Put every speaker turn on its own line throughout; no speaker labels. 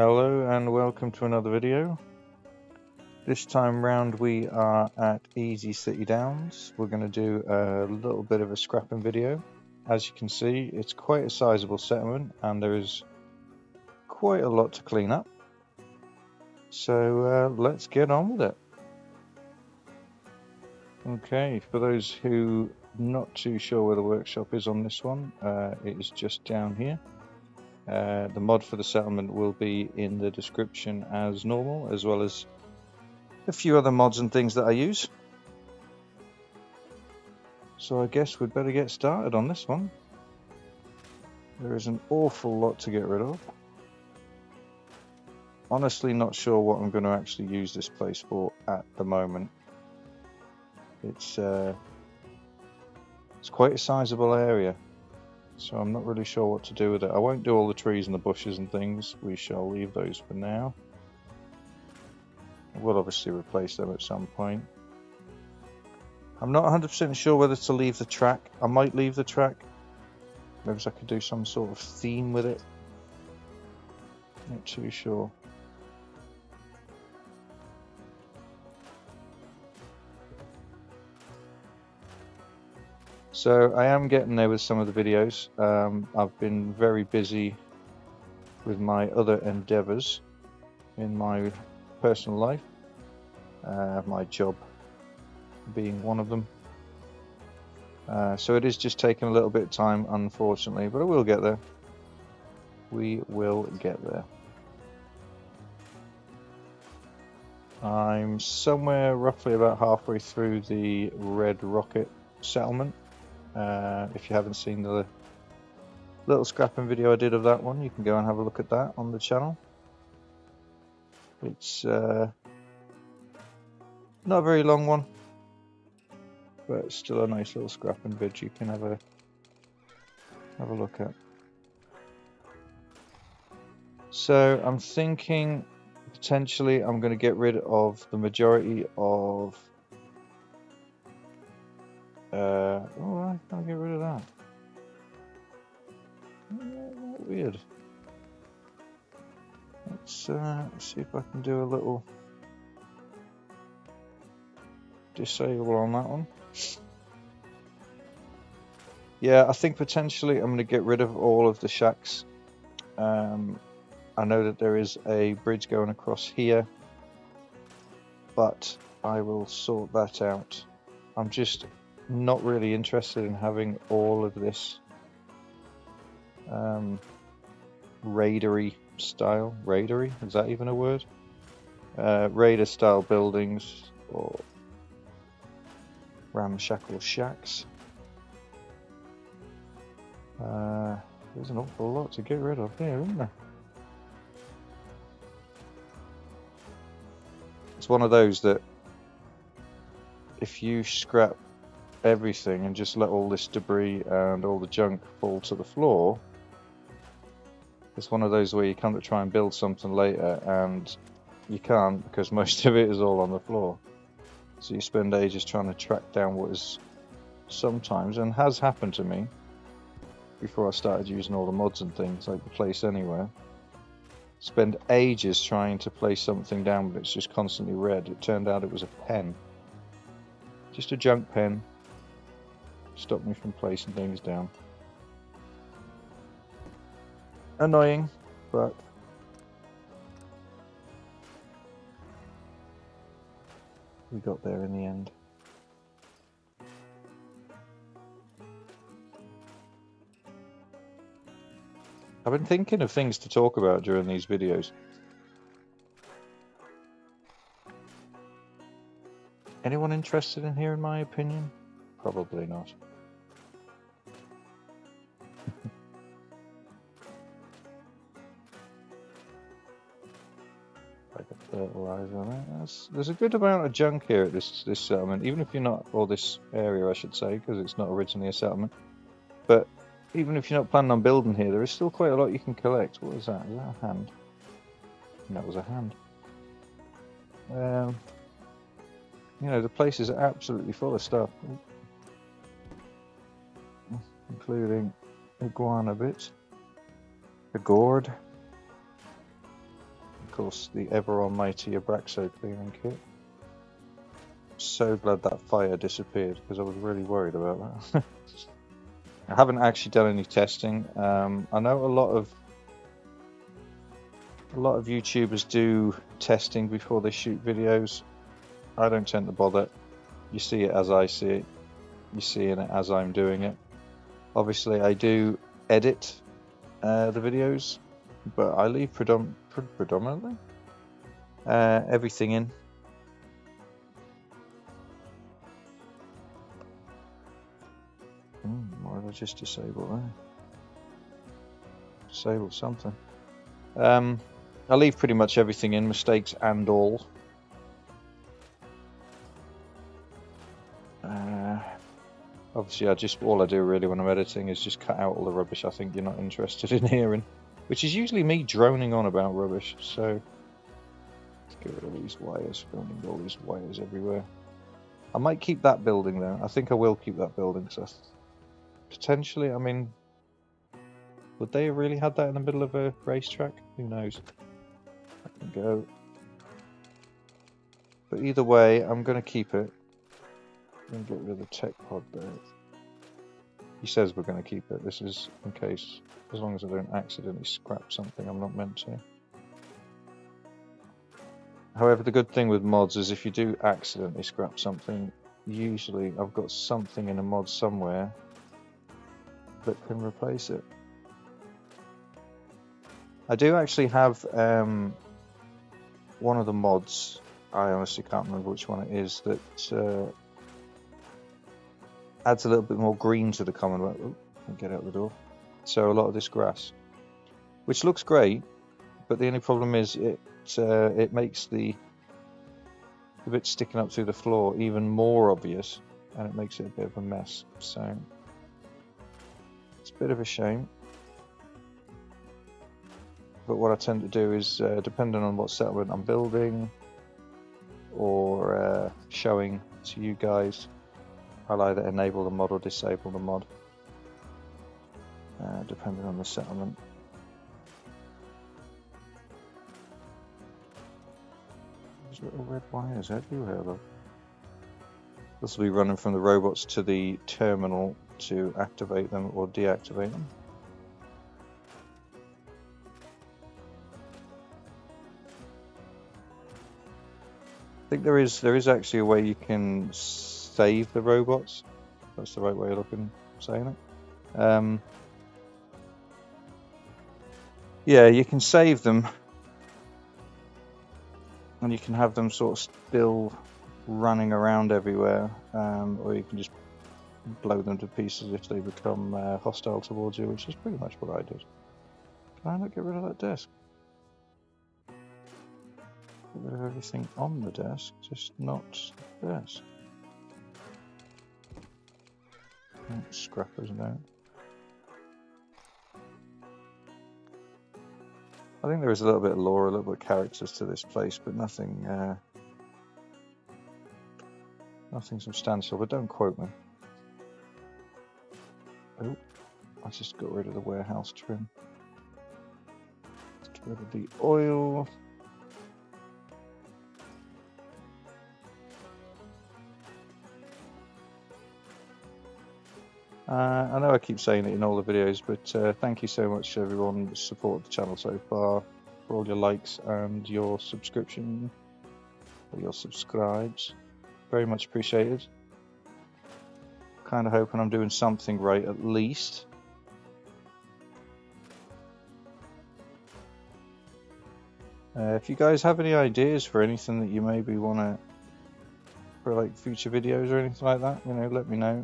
Hello and welcome to another video. This time round we are at Easy City Downs. We're going to do a little bit of a scrapping video. As you can see, it's quite a sizable settlement and there is quite a lot to clean up. So let's get on with it. Okay, for those who are not too sure where the workshop is on this one, it is just down here. The mod for the settlement will be in the description as normal, as well as a few other mods and things that I use. So I guess we'd better get started on this one. There is an awful lot to get rid of. Honestly not sure what I'm going to actually use this place for at the moment. It's quite a sizable area, so I'm not really sure what to do with it. I won't do all the trees and the bushes and things. We shall leave those for now. We'll obviously replace them at some point. I'm not 100% sure whether to leave the track. I might leave the track. Maybe I could do some sort of theme with it. Not too sure. So I am getting there with some of the videos. I've been very busy with my other endeavours in my personal life. My job being one of them. So it is just taking a little bit of time, unfortunately, but I will get there. We will get there. I'm somewhere roughly about halfway through the Red Rocket settlement. If you haven't seen the little scrapping video I did of that one, you can go and have a look at that on the channel. It's not a very long one, but it's still a nice little scrapping vid you can have a look at. So I'm thinking potentially I'm going to get rid of the majority of oh, I can't get rid of that. Weird. Let's see if I can do a little disable on that one. Yeah, I think potentially I'm going to get rid of all of the shacks. I know that there is a bridge going across here, but I will sort that out. I'm just not really interested in having all of this raidery style. Raidery? Is that even a word? Raider style buildings or ramshackle shacks. There's an awful lot to get rid of here, isn't there? It's one of those that if you scrap everything and just let all this debris and all the junk fall to the floor, it's one of those where you come to try and build something later and you can't because most of it is all on the floor. So you spend ages trying to track down what is sometimes, and has happened to me before I started using all the mods and things like the Place Anywhere. Spend ages trying to place something down, but it's just constantly red. It turned out it was a pen. Just a junk pen. Stopped me from placing things down. Annoying, but we got there in the end. I've been thinking of things to talk about during these videos. Anyone interested in hearing my opinion? Probably not. Like a fertilizer on it. There's a good amount of junk here at this settlement, even if you're not, or this area I should say, because it's not originally a settlement. But even if you're not planning on building here, there is still quite a lot you can collect. What was that? Is that a hand? That was a hand. You know, the place is absolutely full of stuff, including iguana bits, a gourd, course, the ever almighty Abraxo cleaning kit. So glad that fire disappeared because I was really worried about that. I haven't actually done any testing. I know a lot of YouTubers do testing before they shoot videos. I don't tend to bother. You see it as I see it. You're seeing it as I'm doing it. Obviously, I do edit the videos, but I leave predominantly everything in. Why did I just disable that? Disable something. I leave pretty much everything in, mistakes and all. Obviously, all I do really when I'm editing is just cut out all the rubbish I think you're not interested in hearing, which is usually me droning on about rubbish. So let's get rid of these wires. Filming all these wires everywhere. I might keep that building though. I think I will keep that building. So potentially, I mean, would they have really had that in the middle of a racetrack? Who knows? I can go. But either way, I'm going to keep it. And get rid of the tech pod there. He says we're going to keep it. This is in case, as long as I don't accidentally scrap something I'm not meant to. However, the good thing with mods is if you do accidentally scrap something, usually I've got something in a mod somewhere that can replace it. I do actually have one of the mods, I honestly can't remember which one it is, that adds a little bit more green to the Commonwealth. Oh, get out the door. So a lot of this grass, which looks great, but the only problem is it makes the bit sticking up through the floor even more obvious, and it makes it a bit of a mess. So it's a bit of a shame. But what I tend to do is, depending on what settlement I'm building or showing to you guys, I'll either enable the mod or disable the mod, depending on the settlement. There's little red wires everywhere though. This will be running from the robots to the terminal to activate them or deactivate them. I think there is actually a way you can save the robots. That's the right way of saying it. Yeah, you can save them, and you can have them sort of still running around everywhere, or you can just blow them to pieces if they become hostile towards you, which is pretty much what I did. Can I not get rid of that desk? Get rid of everything on the desk, just not the desk. Scrappers now. I think there is a little bit of lore, a little bit of characters to this place, but nothing substantial, but don't quote me. Oh, I just got rid of the warehouse trim. Get rid of the oil. I know I keep saying it in all the videos, but thank you so much to everyone who's supported the channel so far, for all your likes and your subscription, or your subscribes. Very much appreciated. Kind of hoping I'm doing something right at least. If you guys have any ideas for anything that you maybe want to, for like future videos or anything like that, you know, let me know.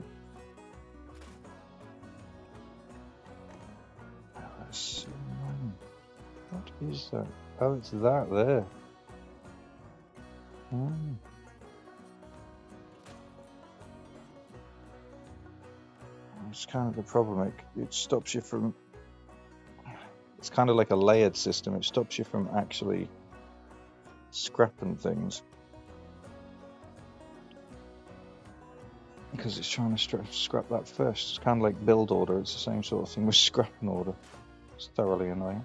What is that? Oh, it's that there. It's kind of the problem. It stops you from. It's kind of like a layered system. It stops you from actually scrapping things because it's trying to scrap that first. It's kind of like build order. It's the same sort of thing with scrapping order. It's thoroughly annoying.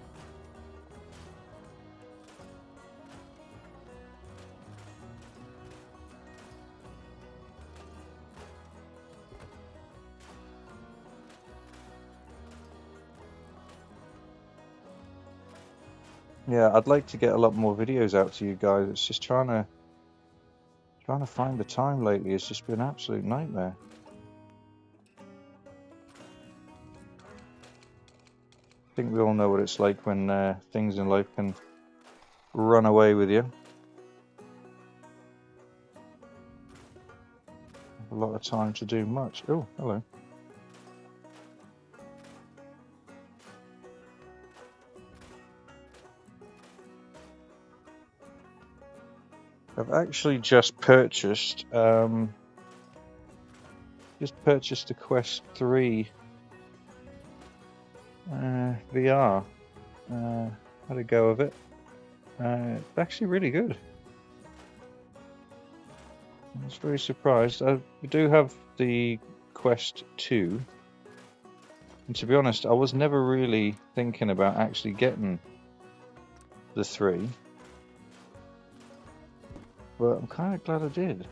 Yeah, I'd like to get a lot more videos out to you guys. It's just trying to find the time lately. It's just been an absolute nightmare. I think we all know what it's like when things in life can run away with you. A lot of time to do much. Oh, hello. I've actually just purchased the Quest 3 VR. Had a go of it. It's actually really good. I was very surprised. I do have the Quest 2. And to be honest, I was never really thinking about actually getting the 3. But I'm kind of glad I did.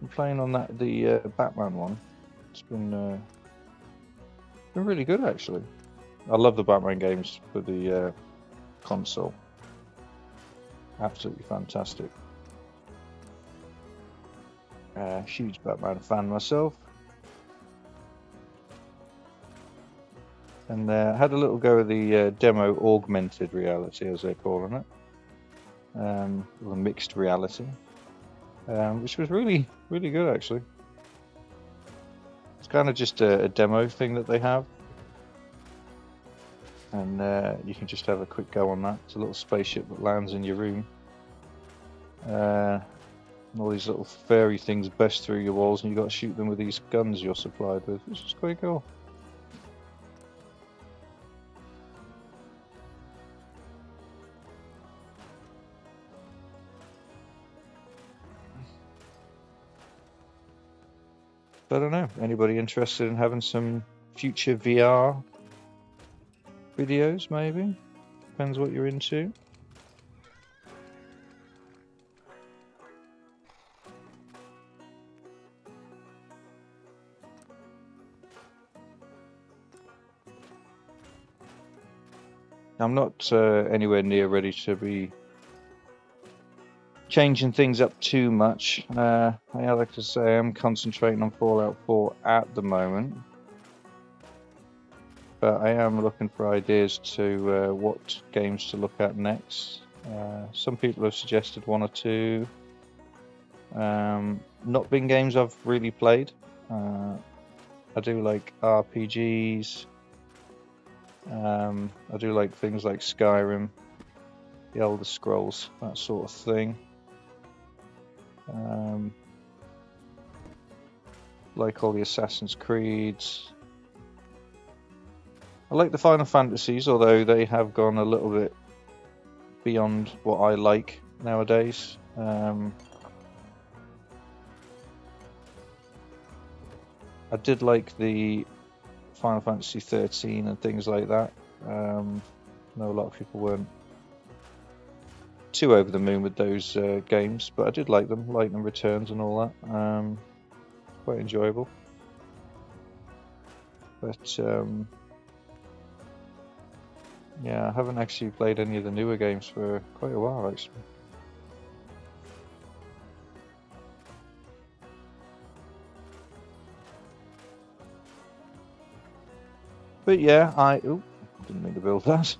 I'm playing on the Batman one. It's been really good actually. I love the Batman games for the console. Absolutely fantastic. Huge Batman fan myself. And had a little go of the demo augmented reality, as they're calling it. Or mixed reality. Which was really, really good actually. It's kind of just a demo thing that they have. And you can just have a quick go on that. It's a little spaceship that lands in your room. And all these little fairy things burst through your walls, and you've got to shoot them with these guns you're supplied with, which is quite cool. But I don't know. Anybody interested in having some future VR videos, maybe? Depends what you're into. I'm not anywhere near ready to be changing things up too much. I like to say I'm concentrating on Fallout 4 at the moment. But I am looking for ideas to what games to look at next. Some people have suggested one or two. Not been games I've really played. I do like RPGs. I do like things like Skyrim, the Elder Scrolls, that sort of thing. Like all the Assassin's Creeds. I like the Final Fantasies, although they have gone a little bit beyond what I like nowadays. I did like the Final Fantasy 13 and things like that. I know a lot of people weren't too over the moon with those games, but I did like them. Lightning Returns and all that. Quite enjoyable. But yeah, I haven't actually played any of the newer games for quite a while, actually. But yeah, didn't mean to build that.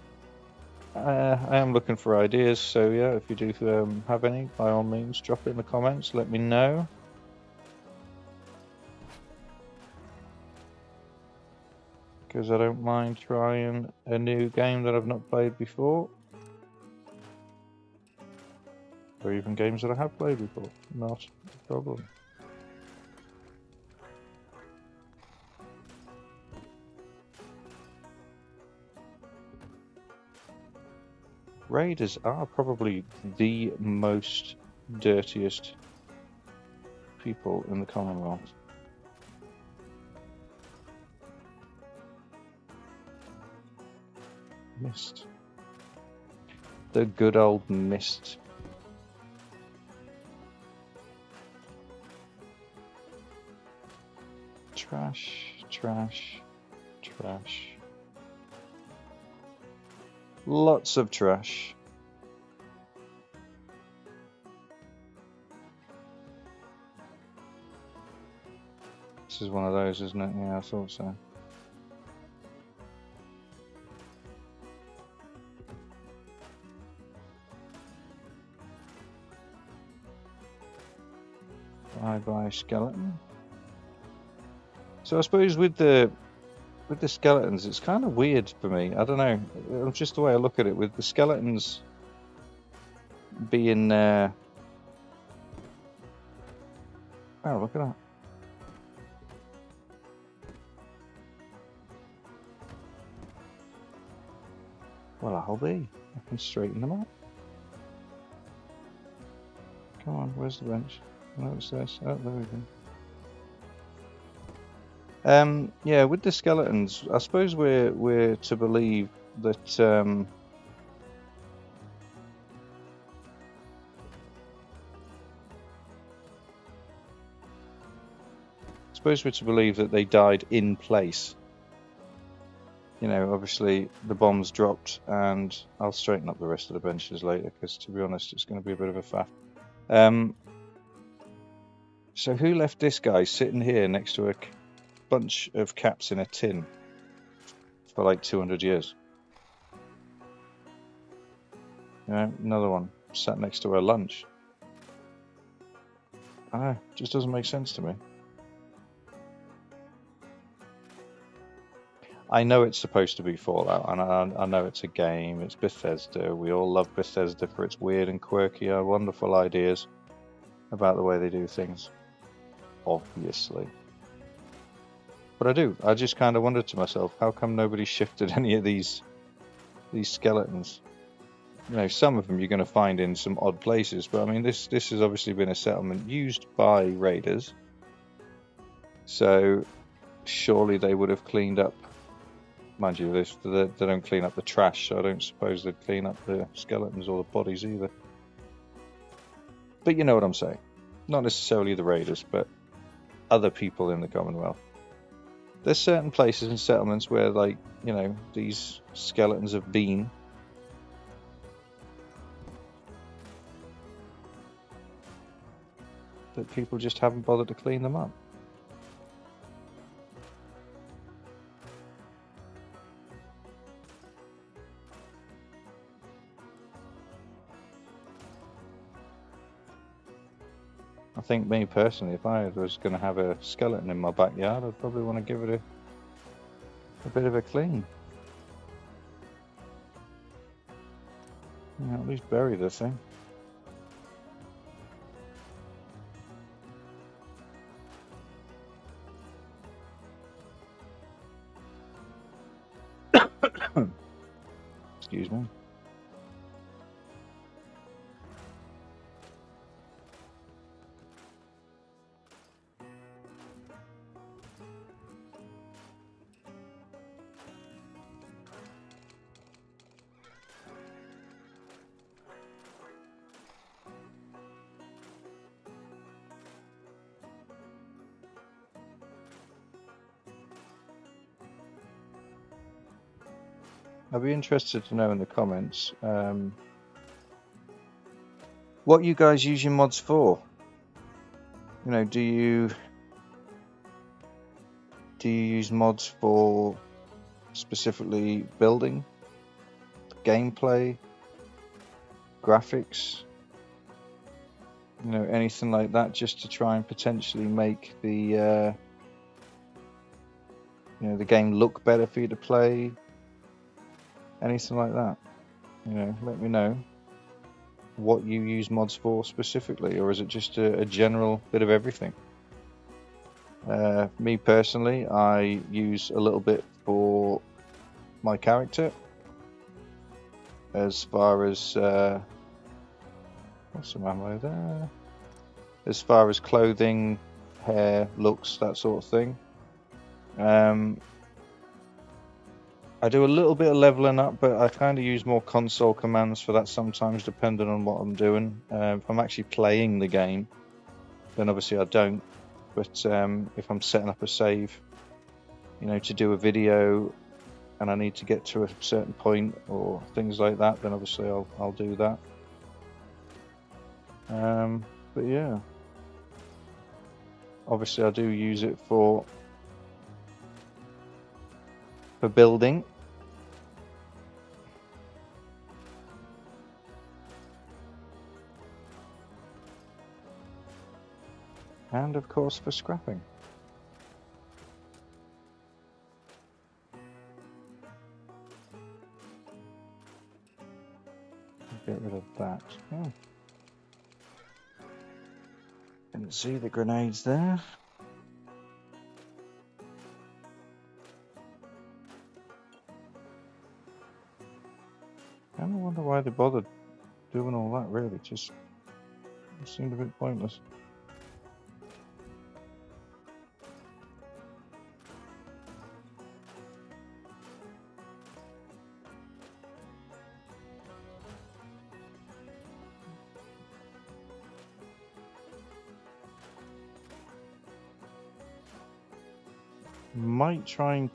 I am looking for ideas, so yeah, if you do have any, by all means, drop it in the comments, let me know. Because I don't mind trying a new game that I've not played before. Or even games that I have played before, not a problem. Raiders are probably the most dirtiest people in the Commonwealth. Mist. The good old mist. Trash, trash, trash. Lots of trash. This is one of those, isn't it? Yeah, I thought so. Bye-bye skeleton. So I suppose with the skeletons, it's kind of weird for me. I don't know. It's just the way I look at it. With the skeletons being oh, look at that. Well, I'll be. I can straighten them up. Come on, where's the bench? No, it's this. Oh, there we go. Yeah, with the skeletons, I suppose we're to believe that I suppose we're to believe that they died in place. You know, obviously the bombs dropped, and I'll straighten up the rest of the benches later because, to be honest, it's going to be a bit of a faff. So who left this guy sitting here next to a bunch of caps in a tin for like 200 years? You know, another one sat next to her lunch. I know, it just doesn't make sense to me. I know it's supposed to be Fallout, and I know it's a game, it's Bethesda. We all love Bethesda for its weird and quirky, wonderful ideas about the way they do things. Obviously. But I just kind of wondered to myself, how come nobody shifted any of these skeletons? You know, some of them you're going to find in some odd places, but I mean, this has obviously been a settlement used by raiders, so surely they would have cleaned up. Mind you, they don't clean up the trash, so I don't suppose they'd clean up the skeletons or the bodies either. But you know what I'm saying. Not necessarily the raiders, but other people in the Commonwealth. There's certain places and settlements where, like, you know, these skeletons have been. That people just haven't bothered to clean them up. I think me personally, if I was going to have a skeleton in my backyard, I'd probably want to give it a bit of a clean. You know, at least bury the thing. Excuse me. I'd be interested to know in the comments what you guys use your mods for. You know, do you use mods for specifically building, gameplay, graphics, you know, anything like that, just to try and potentially make the you know, the game look better for you to play? Anything like that, you know, let me know what you use mods for specifically, or is it just a general bit of everything? Me personally, I use a little bit for my character, as far as what's some ammo there, as far as clothing, hair, looks, that sort of thing. I do a little bit of leveling up, but I kind of use more console commands for that sometimes, depending on what I'm doing. If I'm actually playing the game, then obviously I don't. But if I'm setting up a save, you know, to do a video and I need to get to a certain point or things like that, then obviously I'll do that. But yeah, obviously I do use it for building. And of course for scrapping. Get rid of that. Oh. Didn't see the grenades there. I don't wonder why they bothered doing all that, really. It just seemed a bit pointless. Might try and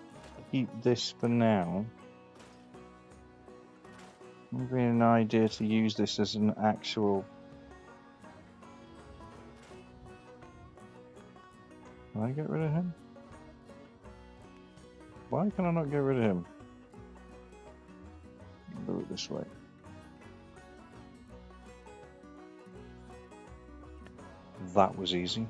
keep this for now. Maybe an idea to use this as an actual... Can I get rid of him? Why can I not get rid of him? Do it this way. That was easy.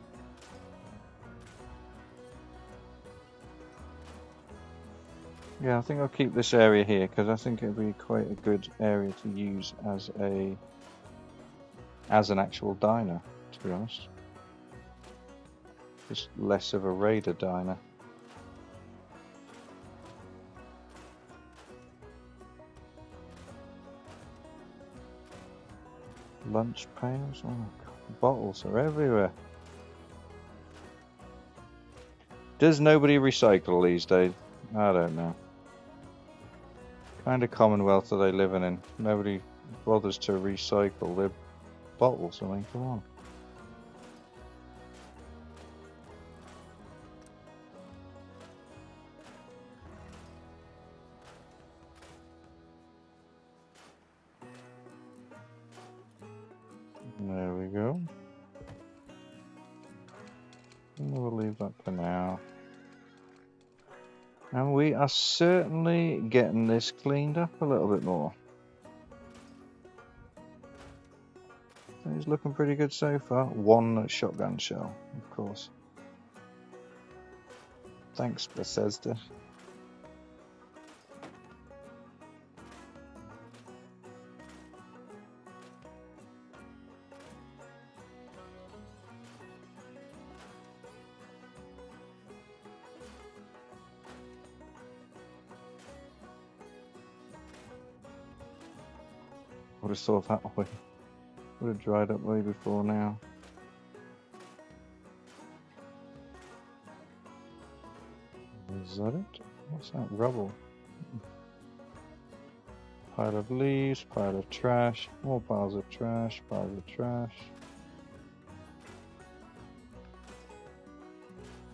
Yeah, I think I'll keep this area here because I think it'll be quite a good area to use as an actual diner, to be honest. Just less of a raider diner. Lunch pails? Oh my God, bottles are everywhere. Does nobody recycle these days? I don't know. Kind of commonwealth are they living in? Nobody bothers to recycle their bottles. I mean, come on. There we go. And we'll leave that for now. And we are certainly getting this cleaned up a little bit more. It's looking pretty good so far. One shotgun shell, of course. Thanks, Bethesda. Would have thought that way. Would have dried up way before now. Is that it? What's that? Rubble. Pile of leaves, pile of trash, more piles of trash, piles of trash.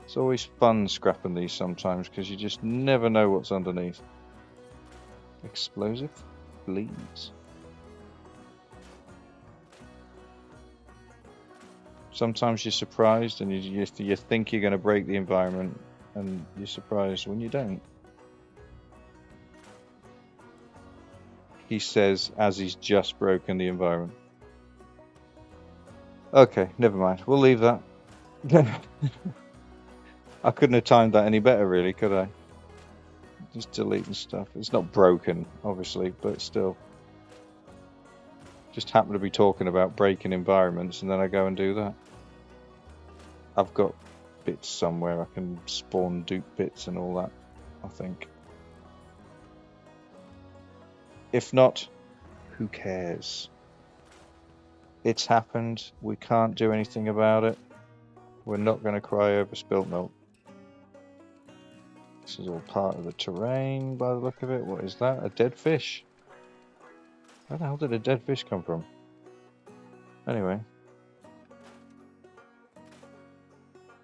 It's always fun scrapping these sometimes because you just never know what's underneath. Explosive leaves. Sometimes you're surprised and you think you're going to break the environment and you're surprised when you don't. He says as he's just broken the environment. Okay, never mind. We'll leave that. I couldn't have timed that any better, really, could I? Just deleting stuff. It's not broken, obviously, but still. Just happen to be talking about breaking environments and then I go and do that. I've got bits somewhere I can spawn dupe bits and all that, I think. If not, who cares? It's happened. We can't do anything about it. We're not going to cry over spilt milk. This is all part of the terrain by the look of it. What is that? A dead fish? Where the hell did a dead fish come from? Anyway.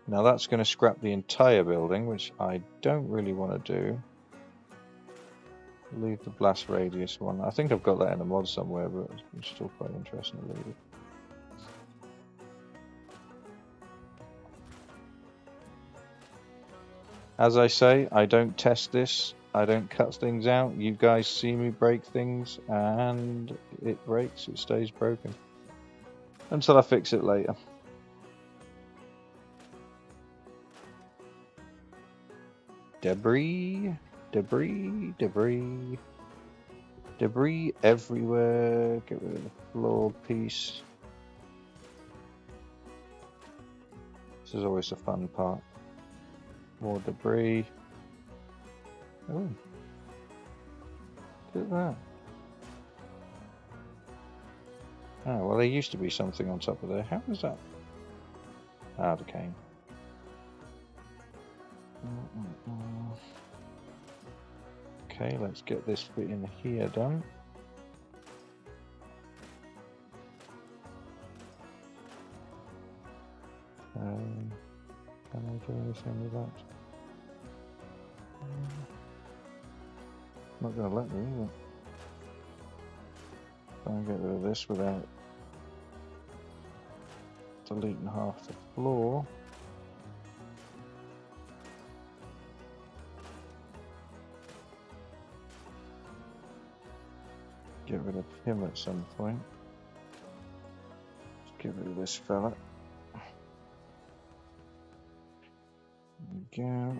Now that's going to scrap the entire building, which I don't really want to do. Leave the blast radius one. I think I've got that in a mod somewhere, but it's still quite interesting to leave it. As I say, I don't test this. I don't cut things out. You guys see me break things, and it breaks. It stays broken until I fix it later. Debris, debris, debris, debris everywhere. Get rid of the floor piece. This is always the fun part. More debris. Oh, look at that. Oh, well, there used to be something on top of there. How was that? Ah, the cane. Okay, let's get this bit in here done. Can I do anything with that? Not going to let me either. Try and get rid of this without deleting half the floor. Get rid of him at some point. Let's get rid of this fella. There we go.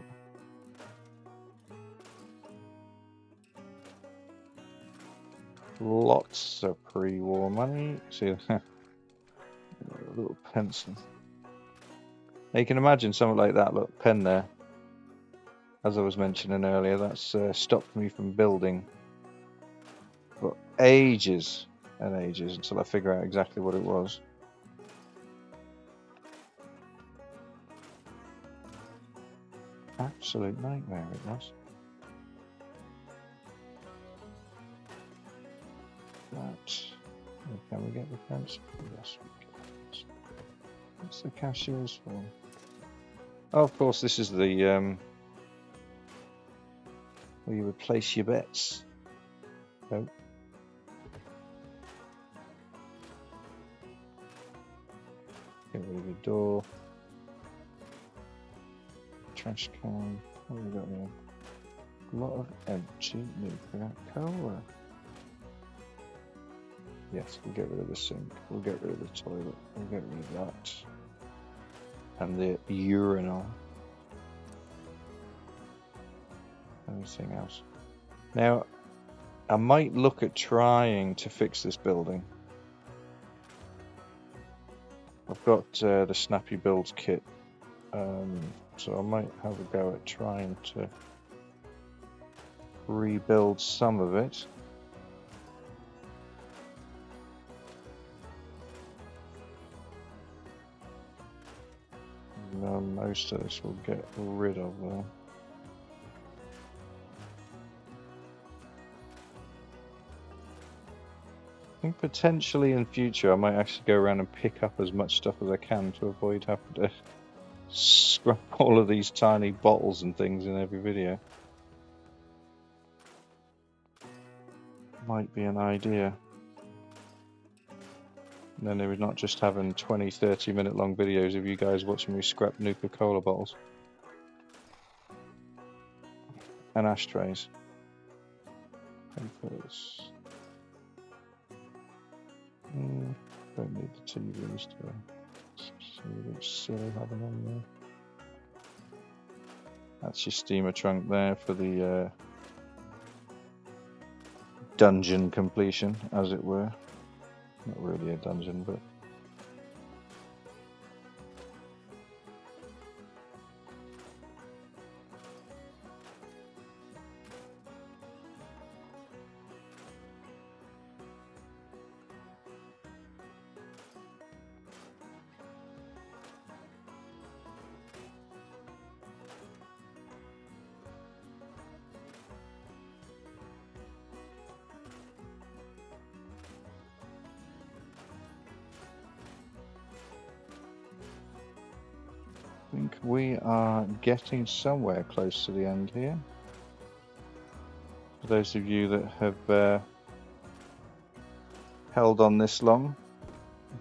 Lots of pre-war money. See that? A little pencil. Now you can imagine something like that. Look, pen there. As I was mentioning earlier, that's stopped me from building for ages and ages until I figure out exactly what it was. Absolute nightmare it was. That. Can we get the pencil? Yes, we can. What's the cashier's for? Oh, of course, this is the where you would place your bets. Oh. Get rid of the door. Trash can. What have we got here? A lot of empty nuclear coal. Yes, we'll get rid of the sink. We'll get rid of the toilet. We'll get rid of that. And the urinal. Anything else? Now, I might look at trying to fix this building. I've got the Snappy Builds kit, so I might have a go at trying to rebuild some of it. Most of this we'll get rid of though. I think potentially in future I might actually go around and pick up as much stuff as I can to avoid having to scrap all of these tiny bottles and things in every video. Might be an idea. And then we're not just having 20-30 minute long videos of you guys watching me scrap Nuka-Cola bottles and ashtrays. Papers. Don't need the TVs to see which silly having on there. That's your steamer trunk there for the dungeon completion, as it were. Not really a dungeon, but I think we are getting somewhere close to the end here. For those of you that have held on this long,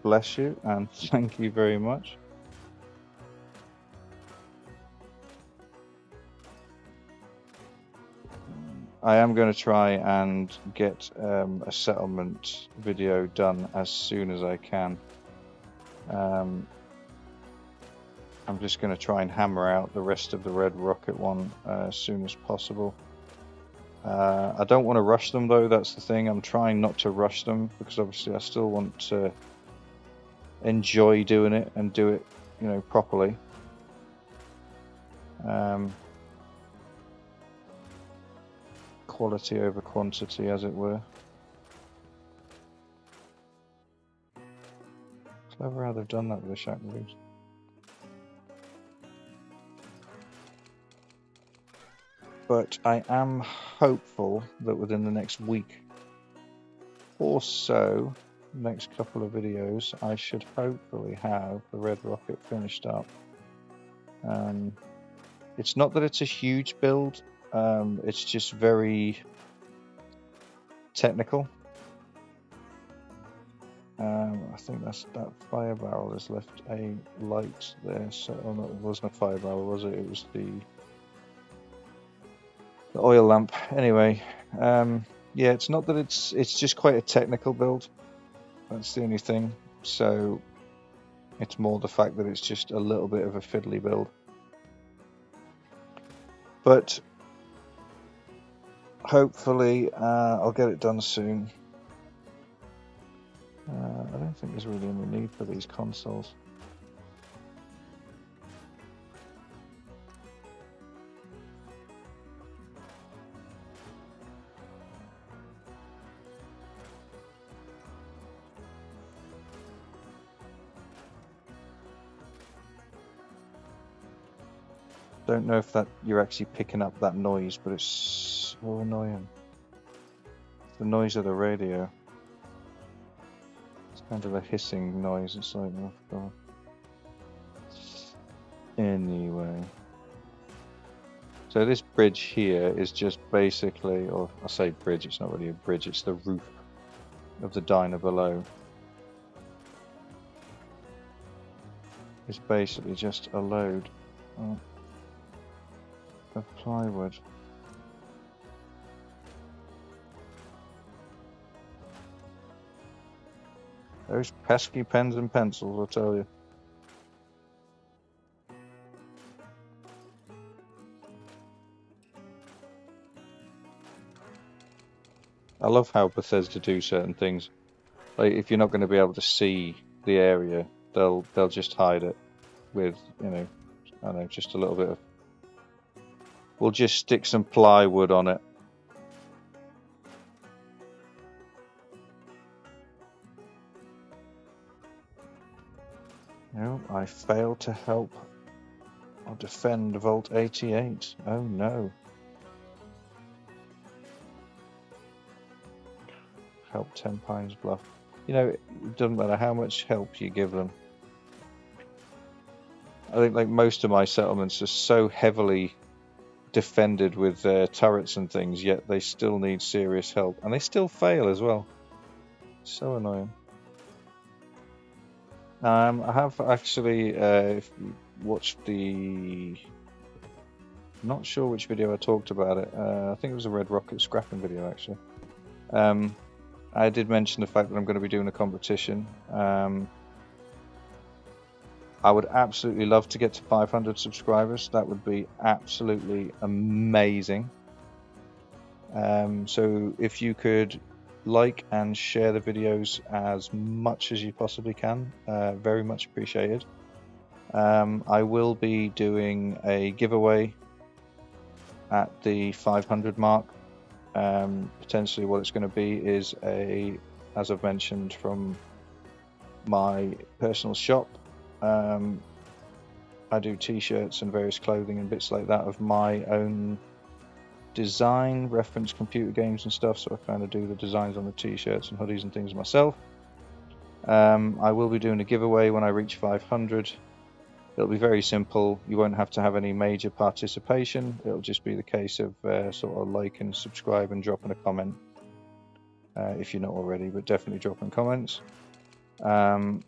bless you and thank you very much. I am going to try and get a settlement video done as soon as I can. I'm just going to try and hammer out the rest of the Red Rocket one as soon as possible. I don't want to rush them though, that's the thing. I'm trying not to rush them because obviously I still want to enjoy doing it and do it, you know, properly. Quality over quantity, as it were. Clever how they've done that with the shack roofs. But I am hopeful that within the next week or so, next couple of videos, I should hopefully have the Red Rocket finished up. It's not that it's a huge build, it's just very technical. I think that fire barrel has left a light there. So, oh no, it wasn't a fire barrel, was it? It was the oil lamp. Anyway, yeah, it's not that it's just quite a technical build. That's the only thing. So it's more the fact that it's just a little bit of a fiddly build. But hopefully I'll get it done soon. I don't think there's really any need for these consoles. Don't know if that you're actually picking up that noise, but it's so annoying. It's the noise of the radio. It's kind of a hissing noise. It's like, oh god. Anyway, so this bridge here is just basically, or I say bridge, it's not really a bridge, it's the roof of the diner below. It's basically just a load of plywood. Those pesky pens and pencils, I'll tell you. I love how Bethesda do certain things. Like, if you're not going to be able to see the area, they'll just hide it with, you know, I don't know, just a little bit of. We'll just stick some plywood on it. No, I failed to help or defend Vault 88. Oh no. Help 10 Pines Bluff. You know, it doesn't matter how much help you give them. I think like most of my settlements are so heavily defended with turrets and things, yet they still need serious help. And they still fail as well. So annoying. I have actually watched the... Not sure which video I talked about it. I think it was a Red Rocket scrapping video actually. I did mention the fact that I'm going to be doing a competition. I would absolutely love to get to 500 subscribers. That would be absolutely amazing. So if you could like and share the videos as much as you possibly can, very much appreciated. I will be doing a giveaway at the 500 mark. Potentially what it's going to be is a, as I've mentioned, from my personal shop. I do t-shirts and various clothing and bits like that of my own design, reference computer games and stuff, so I kind of do the designs on the t-shirts and hoodies and things myself. I will be doing a giveaway when I reach 500. It'll be very simple. You won't have to have any major participation. It'll just be the case of sort of like and subscribe and dropping a comment if you're not already, but definitely dropping comments. And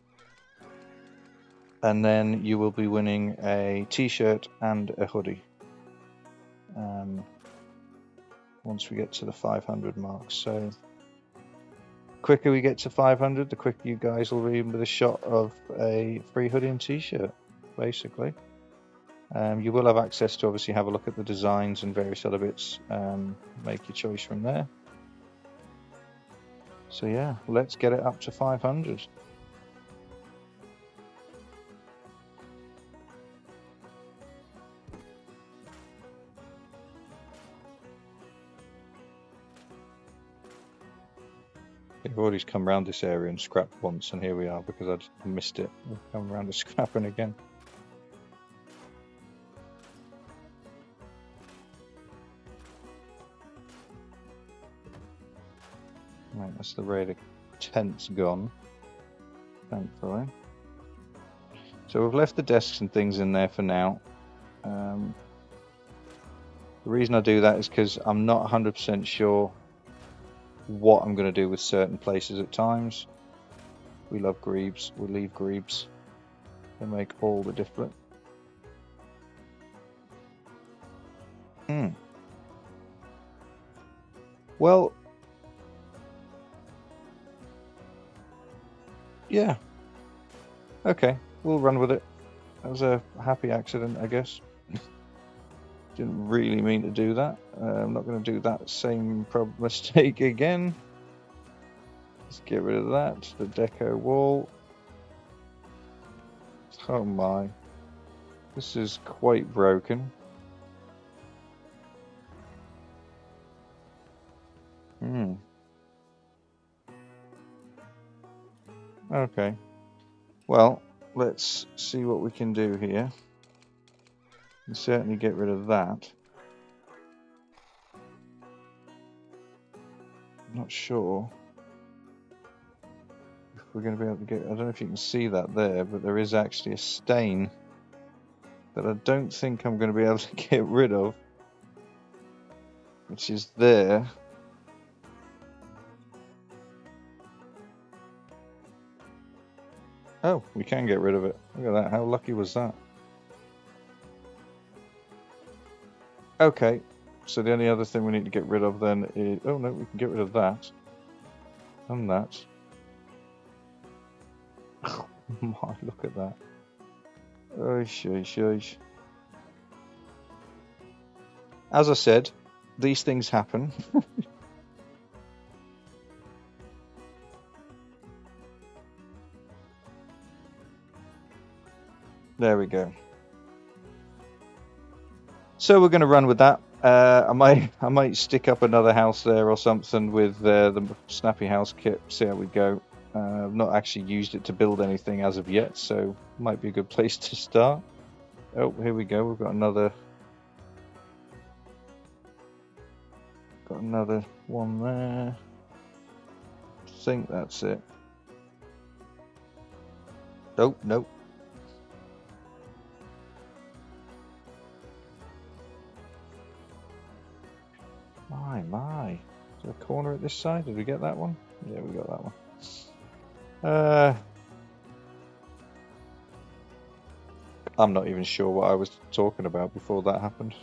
then you will be winning a t-shirt and a hoodie once we get to the 500 mark. So quicker we get to 500, the quicker you guys will be in with a shot of a free hoodie and t-shirt, basically. You will have access to obviously have a look at the designs and various other bits, make your choice from there. So yeah, let's get it up to 500. I've already come around this area and scrapped once, and here we are because I missed it. We've come around to scrapping again. Right, that's the raider tent's gone, thankfully. So we've left the desks and things in there for now. The reason I do that is because I'm not 100% sure what I'm going to do with certain places at times. We love grebes, we leave grebes. They make all the difference. Well, yeah. Okay, we'll run with it. That was a happy accident, I guess. Didn't really mean to do that. I'm not going to do that same mistake again. Let's get rid of that. The deco wall. Oh my. This is quite broken. Okay. Well, let's see what we can do here. Can certainly get rid of that. I'm not sure if we're going to be able to get... I don't know if you can see that there, but there is actually a stain that I don't think I'm going to be able to get rid of, which is there. Oh, we can get rid of it. Look at that. How lucky was that? Okay, so the only other thing we need to get rid of then is... Oh no, we can get rid of that. And that. Oh my, look at that. Oh, shush. As I said, these things happen. There we go. So we're going to run with that. I might stick up another house there or something with the Snappy House kit. See how we go. I've not actually used it to build anything as of yet, so might be a good place to start. Oh, here we go. We've got another one there. I think that's it. Oh, nope. My. Is there a corner at this side? Did we get that one? Yeah, we got that one. I'm not even sure what I was talking about before that happened.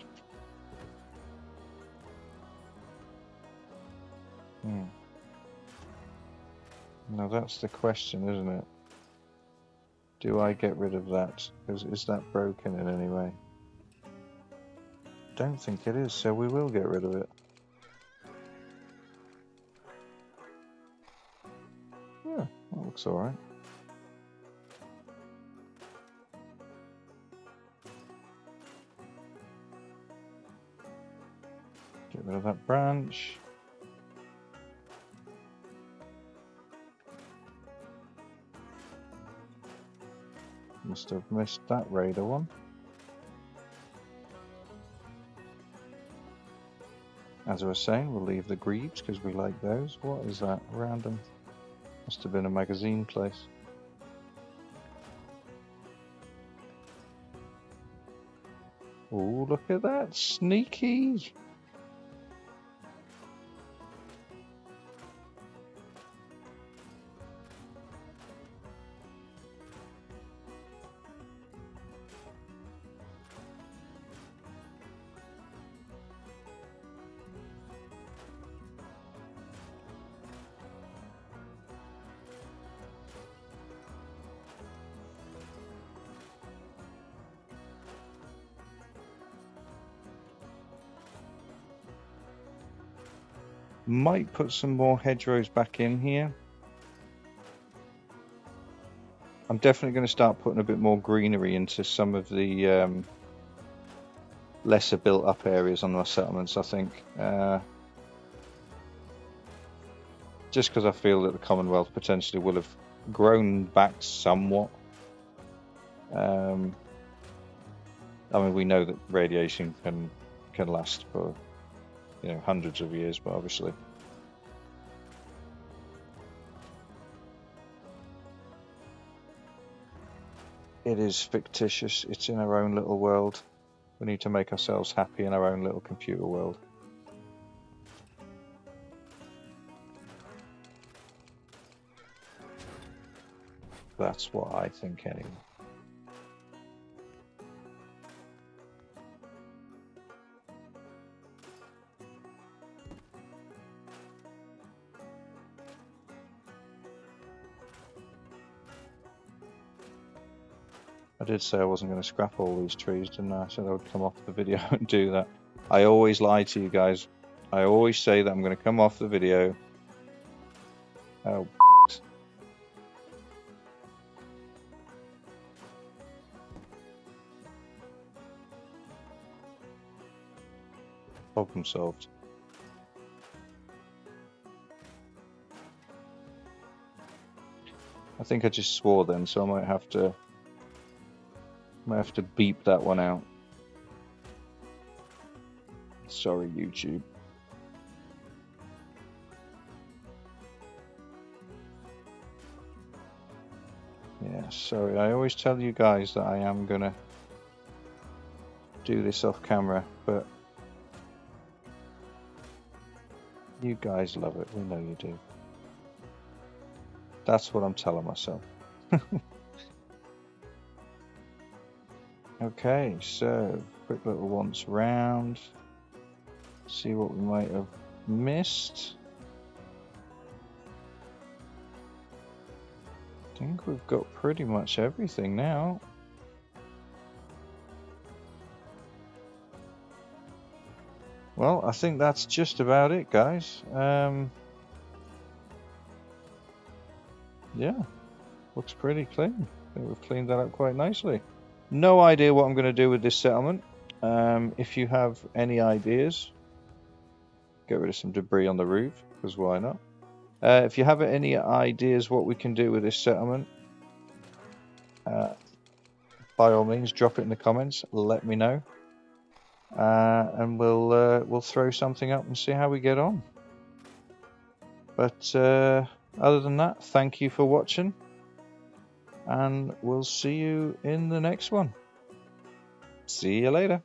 Now that's the question, isn't it? Do I get rid of that? Is that broken in any way? Don't think it is, so we will get rid of it. Yeah, that looks alright. Get rid of that branch. Must have missed that raider one. As I was saying, we'll leave the grebes because we like those. What is that? Random. Must have been a magazine place. Oh, look at that. Sneaky. Might put some more hedgerows back in here. I'm definitely going to start putting a bit more greenery into some of the lesser built up areas on my settlements, I think. Just because I feel that the Commonwealth potentially will have grown back somewhat. I mean, we know that radiation can last for, you know, hundreds of years, but obviously it is fictitious. It's in our own little world. We need to make ourselves happy in our own little computer world. That's what I think anyway. I did say I wasn't going to scrap all these trees, didn't I? I said I would come off the video and do that. I always lie to you guys. I always say that I'm going to come off the video. Oh, problem solved. I think I just swore then, so I might have to beep that one out. Sorry, YouTube. Yeah, sorry. I always tell you guys that I am gonna do this off camera, but you guys love it. We know you do. That's what I'm telling myself. Okay, so quick little once round. See what we might have missed. I think we've got pretty much everything now. Well, I think that's just about it, guys. Yeah, looks pretty clean. I think we've cleaned that up quite nicely. No idea what I'm going to do with this settlement. If you have any ideas, get rid of some debris on the roof, because why not? If you have any ideas what we can do with this settlement, by all means, drop it in the comments. Let me know, and we'll throw something up and see how we get on. But other than that, thank you for watching, and we'll see you in the next one. See you later.